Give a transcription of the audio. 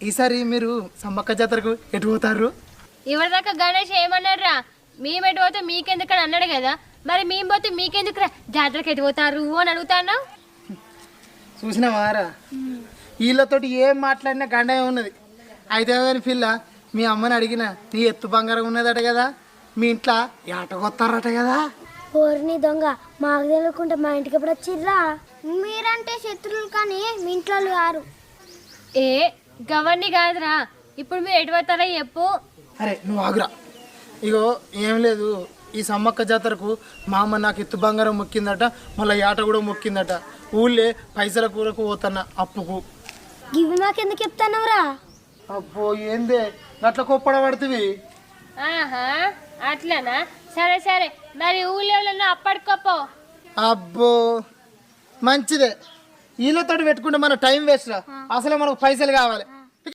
ఈసారి మీరు సమ్మక్క జాతరకు ఎటు పోతారు? ఇవరిదాకా గణేష్ ఏమన్నారా మేము ఎటు పోతే మీకెందుకని అన్నాడు కదా, మరి మేము పోతే మీకెందుకురా జాతరకు ఎటు పోతారు అని అడుగుతాను. చూసినావారా, వీళ్ళతోటి ఏం మాట్లాడినా గండమే ఉన్నది. అయితే కానీ పిల్ల మీ అమ్మని అడిగిన నీ ఎత్తు బంగారం ఉన్నదట కదా, మీ ఇంట్లో ఏటకొత్తారట కదా. ఓర్ని దొంగ, మాకు తెలియకుండా మా ఇంటికి ఎప్పుడు వచ్చిర్రా? మీరంటే శత్రువులు కానీ మీ ఇంట్లో గారు. ఏ గవర్ని కాదురా, ఇప్పుడు మీరు ఎటు పోతారా చెప్పు. అరే నువ్వు ఆగురా. ఇగో ఏం లేదు, ఈ సమ్మక్క జాతరకు మా అమ్మ నాకు ఎత్తు బంగారం మొక్కిందట, మళ్ళీ ఏట కూడా మొక్కిందట. ఊళ్ళే పైసల కూరకు పోతున్నా అప్పుకు. ఇవి మాకెందుకు చెప్తానవరా? అబ్బో ఏందే గట్ల కొప్పడ పడుతుంది. ఆహా అట్లనా, సరే సరే, మరి ఊళ్ళో అప్పటికప్పో. అబ్బో మంచిదే, వీళ్ళతోటి పెట్టుకుంటే మన టైం వేస్ట్ రా. అసలే మనకు పైసలు కావాలి.